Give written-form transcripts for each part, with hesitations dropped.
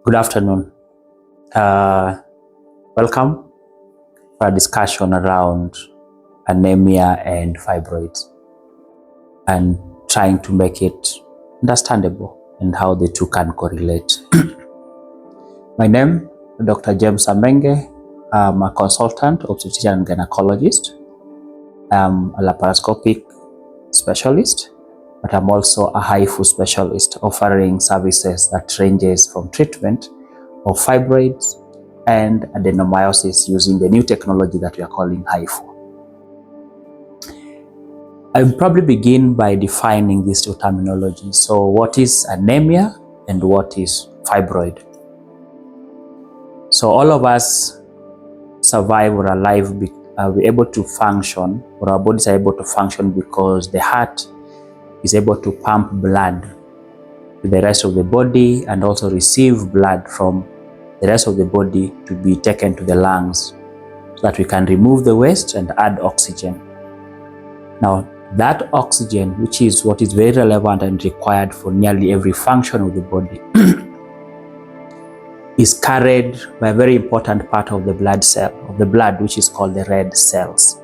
Good afternoon. Uh, Welcome for a discussion around anemia and fibroids and trying to make it understandable and how the two can correlate. My name is Dr. James AMENGE. I'm a consultant, obstetrician and gynecologist. I'm a laparoscopic specialist, but I'm also a HIFU specialist offering services that ranges from treatment of fibroids and adenomyosis using the new technology that we are calling HIFU. I'll probably begin by defining these two terminologies. So what is anemia and what is fibroid? So all of us survive or are alive, we're able to function, or our bodies are able to function because the heart is able to pump blood to the rest of the body and also receive blood from the rest of the body to be taken to the lungs so that we can remove the waste and add oxygen. Now, that oxygen, which is what is very relevant and required for nearly every function of the body, is carried by a very important part of the blood cell, which is called the red cells.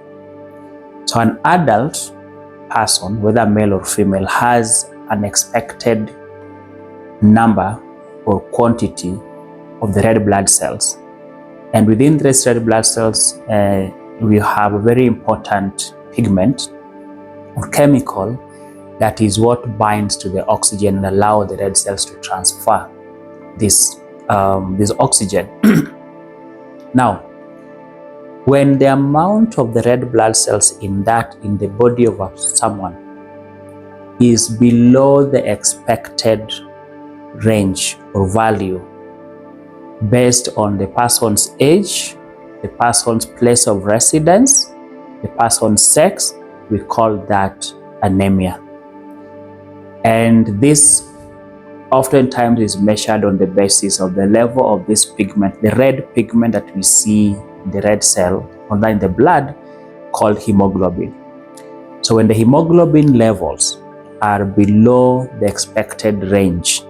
So an adult person, whether male or female, has an expected number or quantity of the red blood cells. And within these red blood cells, we have a very important pigment or chemical that is what binds to the oxygen and allow the red cells to transfer this oxygen. Now, when the amount of the red blood cells in the body of someone is below the expected range or value based on the person's age, the person's place of residence, the person's sex, we call that anemia. And this oftentimes is measured on the basis of the level of this pigment, the red pigment that we see in the red cell or in the blood, called hemoglobin. So when the hemoglobin levels are below the expected range,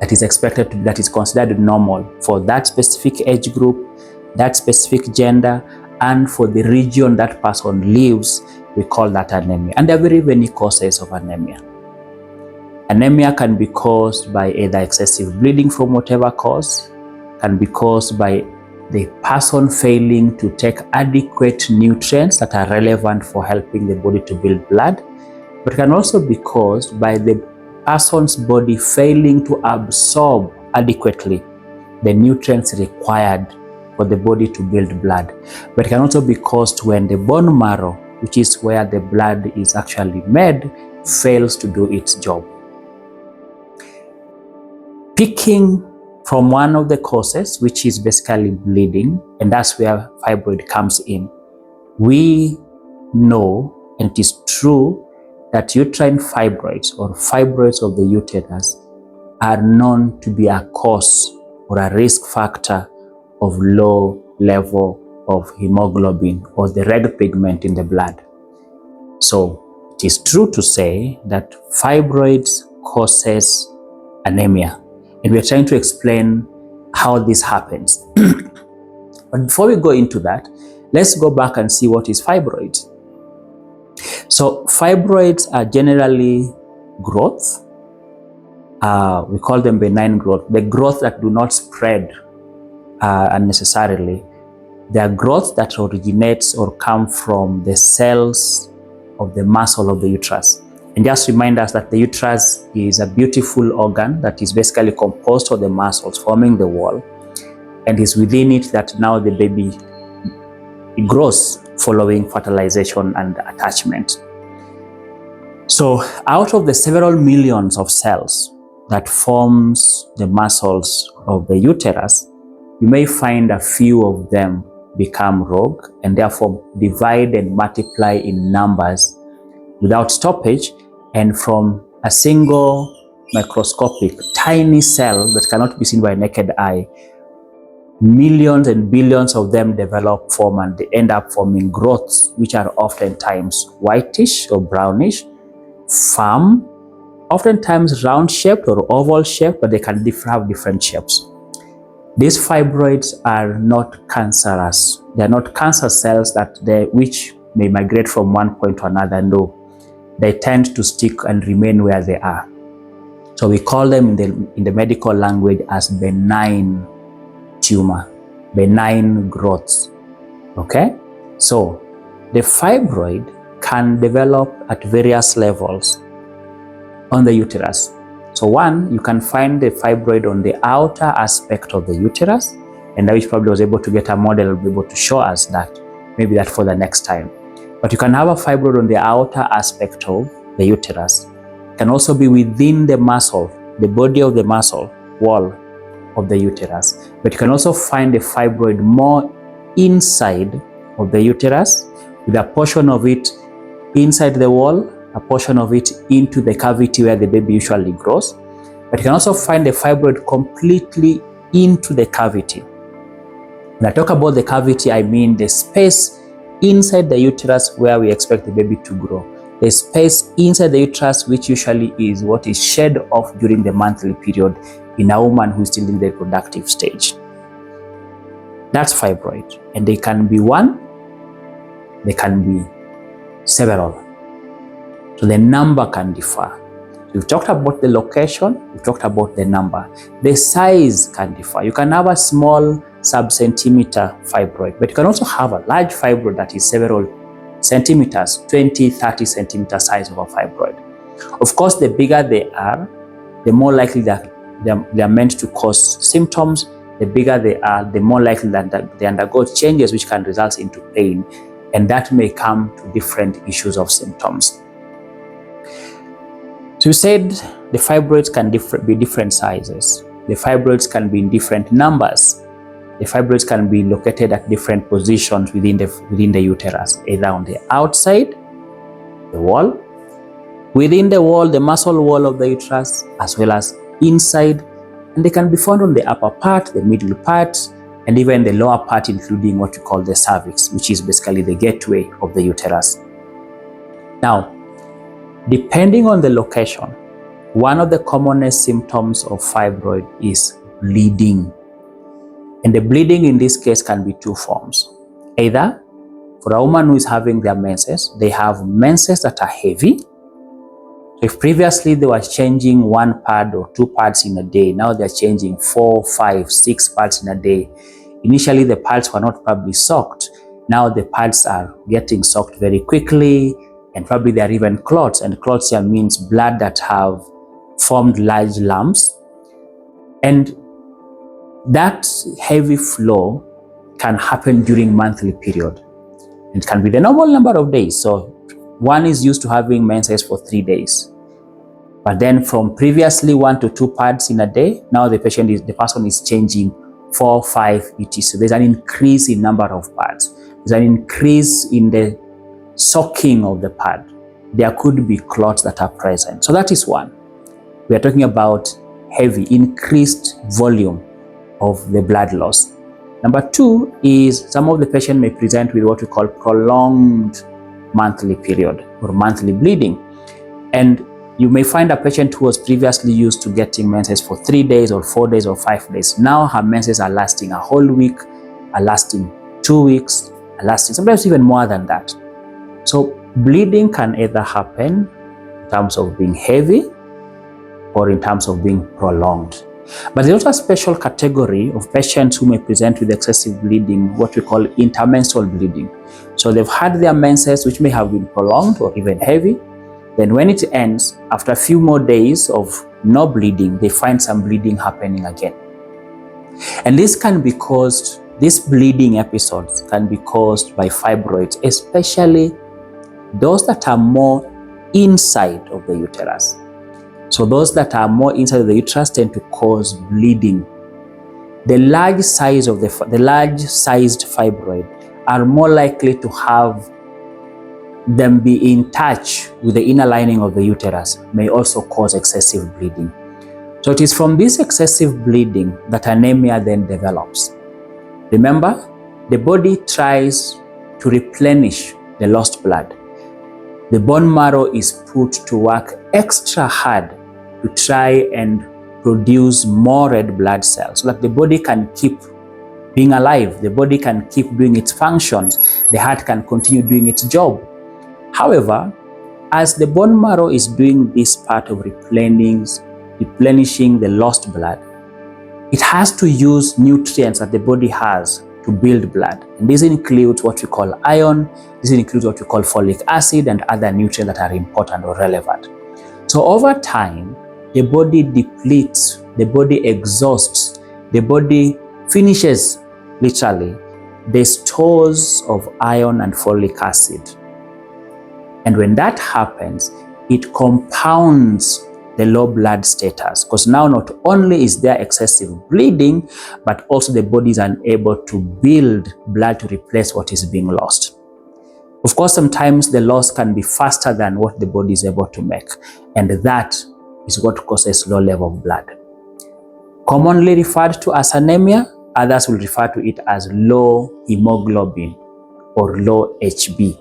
that is considered normal for that specific age group, that specific gender, and for the region that person lives, we call that anemia. And there are very many causes of anemia. Anemia can be caused by either excessive bleeding from whatever cause, can be caused by the person failing to take adequate nutrients that are relevant for helping the body to build blood, but can also be caused by the person's body failing to absorb adequately the nutrients required for the body to build blood. But it can also be caused when the bone marrow, which is where the blood is actually made, fails to do its job. Picking from one of the causes, which is basically bleeding, and that's where fibroid comes in, we know, and it is true, that uterine fibroids or fibroids of the uterus are known to be a cause or a risk factor of low level of hemoglobin or the red pigment in the blood. So it is true to say that fibroids causes anemia, and we're trying to explain how this happens. But before we go into that, let's go back and see what is fibroids. So fibroids are generally growth. We call them benign growth, the growth that do not spread unnecessarily. They are growth that originates or come from the cells of the muscle of the uterus. And just remind us that the uterus is a beautiful organ that is basically composed of the muscles forming the wall, and is within it that now the baby grows following fertilization and attachment. So out of the several millions of cells that forms the muscles of the uterus, you may find a few of them become rogue and therefore divide and multiply in numbers without stoppage, and from a single microscopic tiny cell that cannot be seen by naked eye, millions and billions of them develop, form, and they end up forming growths which are oftentimes whitish or brownish, firm, oftentimes round shaped or oval shaped, but they can have different shapes. These fibroids are not cancerous. They are not cancer cells which may migrate from one point to another. No, they tend to stick and remain where they are. So we call them in the medical language as benign tumor, benign growths. Okay, so the fibroid can develop at various levels on the uterus. So one, you can find the fibroid on the outer aspect of the uterus, and I wish probably was able to get a model will be able to show us that, maybe that for the next time. But you can have a fibroid on the outer aspect of the uterus. It can also be within the muscle, the body of the muscle wall of the uterus. But you can also find a fibroid more inside of the uterus, with a portion of it inside the wall, a portion of it into the cavity where the baby usually grows. But you can also find the fibroid completely into the cavity. When I talk about the cavity, I mean the space inside the uterus where we expect the baby to grow. The space inside the uterus, which usually is what is shed off during the monthly period in a woman who is still in the reproductive stage. That's fibroid. And they can be one, they can be several. So the number can differ. We've talked about the location, we've talked about the number. The size can differ. You can have a small sub-centimeter fibroid, but you can also have a large fibroid that is several centimeters, 20, 30 centimeter size of a fibroid. Of course, the bigger they are, the more likely that they are meant to cause symptoms. The bigger they are, the more likely that they undergo changes which can result into pain, and that may come to different issues of symptoms. So you said the fibroids can be different sizes. The fibroids can be in different numbers. The fibroids can be located at different positions within the uterus, either on the outside, the wall, within the wall, the muscle wall of the uterus, as well as inside. And they can be found on the upper part, the middle part, and even the lower part, including what we call the cervix, which is basically the gateway of the uterus. Now, depending on the location, one of the commonest symptoms of fibroid is bleeding. And the bleeding in this case can be two forms. Either for a woman who is having their menses, they have menses that are heavy. So if previously they were changing 1 pad or 2 pads in a day, now they're changing 4, 5, 6 pads in a day. Initially the pads were not probably soaked. Now the pads are getting soaked very quickly, and probably there are even clots, and clots here means blood that have formed large lumps. And that heavy flow can happen during monthly period. It can be the normal number of days. So one is used to having menses for 3 days. But then from previously 1 to 2 pads in a day, now the person is changing 4, 5, etc. So there's an increase in number of pads. There's an increase in the soaking of the pad. There could be clots that are present. So that is one. We are talking about heavy, increased volume of the blood loss. Number two is some of the patient may present with what we call prolonged monthly period or monthly bleeding. And you may find a patient who was previously used to getting menses for 3 days or 4 days or 5 days. Now her menses are lasting a whole week, are lasting 2 weeks, are lasting sometimes even more than that. So bleeding can either happen in terms of being heavy or in terms of being prolonged. But there's also a special category of patients who may present with excessive bleeding, what we call intermenstrual bleeding. So they've had their menses, which may have been prolonged or even heavy. Then when it ends, after a few more days of no bleeding, they find some bleeding happening again. And this can be caused, these bleeding episodes can be caused by fibroids, especially those that are more inside of the uterus. So those that are more inside of the uterus tend to cause bleeding. The large sized fibroid are more likely to have them be in touch with the inner lining of the uterus, may also cause excessive bleeding. So it is from this excessive bleeding that anemia then develops. Remember, the body tries to replenish the lost blood. the bone marrow is put to work extra hard to try and produce more red blood cells so that the body can keep being alive, the body can keep doing its functions, the heart can continue doing its job. However, as the bone marrow is doing this part of replenishing the lost blood, it has to use nutrients that the body has to build blood. And this includes what we call iron, this includes what we call folic acid and other nutrients that are important or relevant. So over time, the body depletes, the body exhausts, the body finishes literally the stores of iron and folic acid. And when that happens, it compounds the low blood status, because now not only is there excessive bleeding, but also the body is unable to build blood to replace what is being lost. Of course, sometimes the loss can be faster than what the body is able to make, and that is what causes low level of blood. Commonly referred to as anemia, others will refer to it as low hemoglobin or low HB.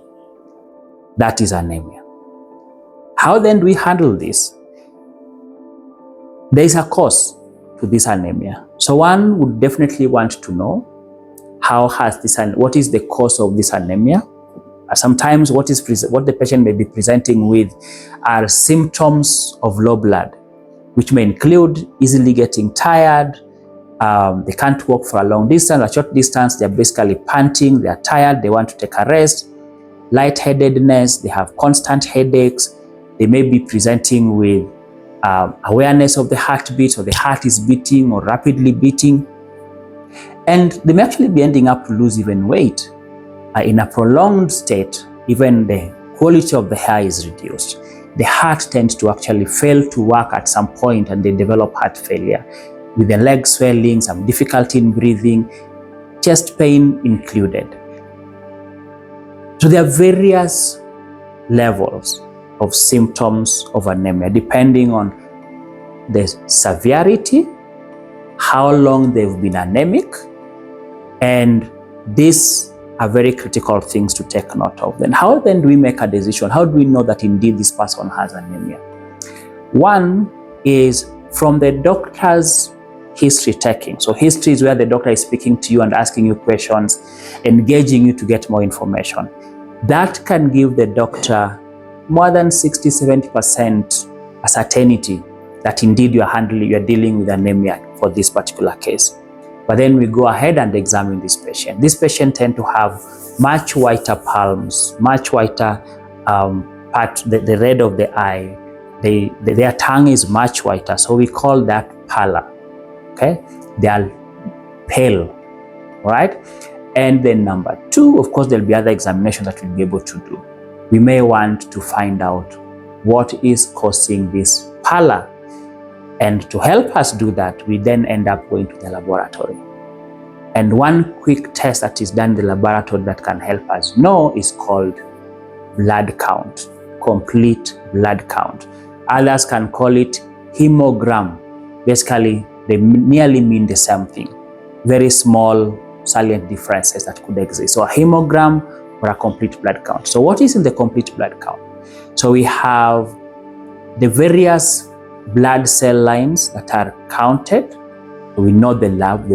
That is anemia. How then do we handle this? There is a cause to this anemia. So one would definitely want to know what is the cause of this anemia. Sometimes what the patient may be presenting with are symptoms of low blood, which may include easily getting tired, they can't walk for a long distance, a short distance, they're basically panting, they're tired, they want to take a rest, lightheadedness, they have constant headaches, they may be presenting with awareness of the heartbeat, so the heart is beating or rapidly beating, and they may actually be ending up to lose even weight. In a prolonged state, even the quality of the hair is reduced. The heart tends to actually fail to work at some point and they develop heart failure, with the leg swelling, some difficulty in breathing, chest pain included. So there are various levels of symptoms of anemia depending on the severity, how long they've been anemic, and these are very critical things to take note of. Then how then do we make a decision? How do we know that indeed this person has anemia? One is from the doctor's history taking. So history is where the doctor is speaking to you and asking you questions, engaging you to get more information. That can give the doctor more than 60-70% a certainty that indeed you're dealing with anemia for this particular case. But then we go ahead and examine this patient. This patient tend to have much whiter palms, much whiter the red of the eye. Their tongue is much whiter, so we call that pallor. Okay, they are pale, right? And then number two, of course, there'll be other examinations that we'll be able to do. We may want to find out what is causing this pallor. And to help us do that, we then end up going to the laboratory. And one quick test that is done in the laboratory that can help us know is called blood count, complete blood count. Others can call it hemogram. Basically, they nearly mean the same thing. Very small salient differences that could exist. So a hemogram or a complete blood count. So what is in the complete blood count? So we have the various blood cell lines that are counted. We know the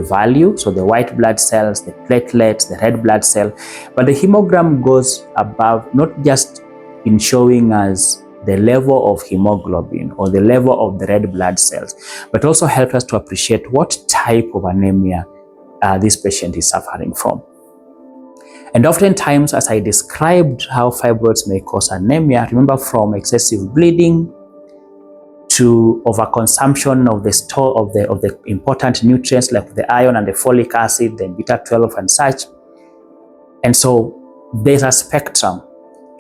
value, so the white blood cells, the platelets, the red blood cell. But the hemogram goes above, not just in showing us the level of hemoglobin or the level of the red blood cells, but also helps us to appreciate what type of anemia this patient is suffering from. And oftentimes, as I described how fibroids may cause anemia, remember, from excessive bleeding to overconsumption of the store of the important nutrients like the iron and the folic acid, the beta 12 and such. And so there's a spectrum.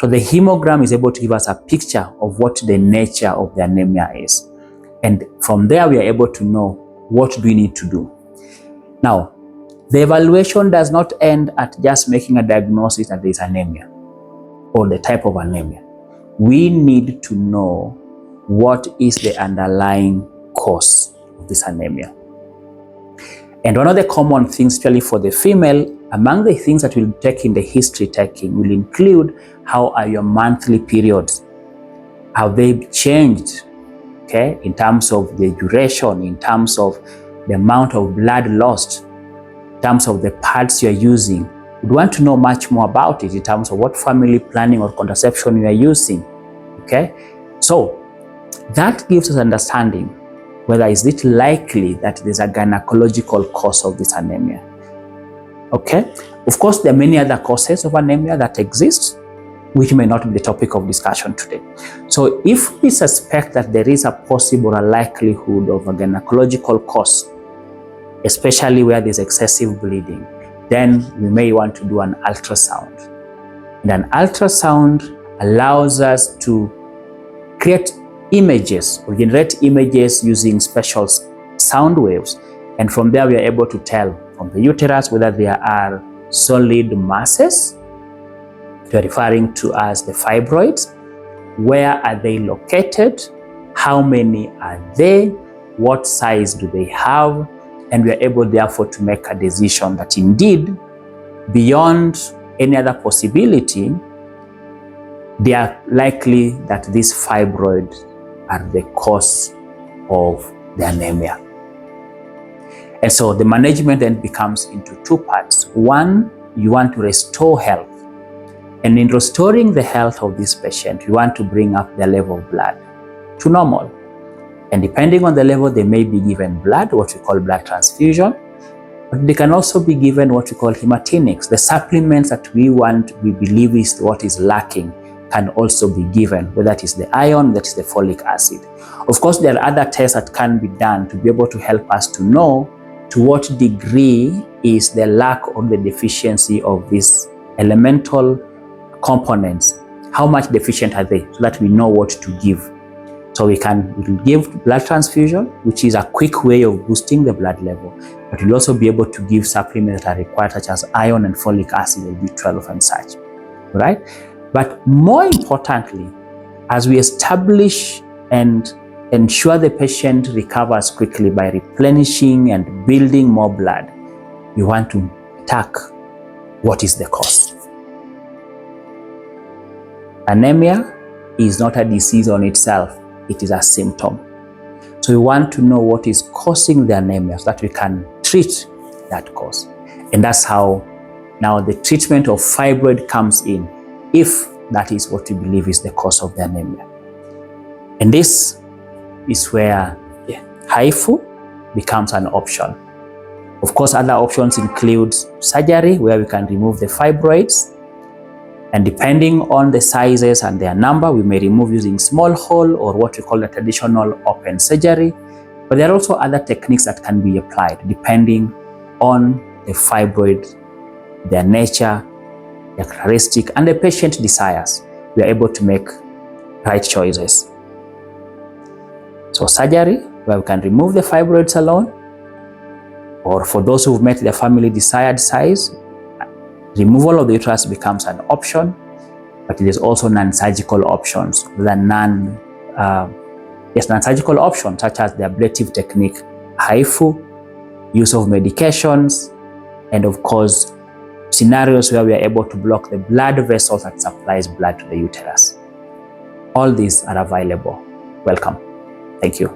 So the hemogram is able to give us a picture of what the nature of the anemia is. And from there, we are able to know what do we need to do. Now, the evaluation does not end at just making a diagnosis that there is anemia or the type of anemia. We need to know what is the underlying cause of this anemia. And one of the common things, especially for the female, among the things that we'll take in the history taking will include how are your monthly periods, how they've changed, okay, in terms of the duration, in terms of the amount of blood lost, in terms of the pads you're using. We'd want to know much more about it in terms of what family planning or contraception you are using, okay? So that gives us understanding whether is it likely that there's a gynecological cause of this anemia, okay? Of course, there are many other causes of anemia that exist, which may not be the topic of discussion today. So if we suspect that there is a possible or a likelihood of a gynecological cause, especially where there's excessive bleeding, then we may want to do an ultrasound. And an ultrasound allows us to create images or generate images using special sound waves. And from there, we are able to tell from the uterus whether there are solid masses, we are referring to as the fibroids. Where are they located? How many are they? What size do they have? And we are able, therefore, to make a decision that indeed, beyond any other possibility, they are likely that these fibroids are the cause of the anemia. And so the management then becomes into two parts. One, you want to restore health. And in restoring the health of this patient, you want to bring up their level of blood to normal. And depending on the level, they may be given blood, what we call blood transfusion, but they can also be given what we call hematinics. The supplements that we believe is what is lacking can also be given, whether that is the iron, that is the folic acid. Of course, there are other tests that can be done to be able to help us to know to what degree is the lack or the deficiency of these elemental components. How much deficient are they, so that we know what to give. So we will give blood transfusion, which is a quick way of boosting the blood level, but we'll also be able to give supplements that are required, such as iron and folic acid or B12 and such, right? But more importantly, as we establish and ensure the patient recovers quickly by replenishing and building more blood, we want to attack what is the cause. Anemia is not a disease on itself, it is a symptom. So we want to know what is causing the anemia so that we can treat that cause. And that's how now the treatment of fibroid comes in, if that is what we believe is the cause of the anemia. And this is where HIFU becomes an option. Of course, other options include surgery, where we can remove the fibroids. And depending on the sizes and their number, we may remove using small hole or what we call the traditional open surgery. But there are also other techniques that can be applied depending on the fibroid, their nature, their characteristic, and the patient desires. We are able to make right choices. So surgery, where we can remove the fibroids alone, or for those who've met their family desired size, removal of the uterus becomes an option, but there's also non-surgical options. Non-surgical options such as the ablative technique, HIFU, use of medications, and of course, scenarios where we are able to block the blood vessels that supplies blood to the uterus. All these are available. Welcome. Thank you.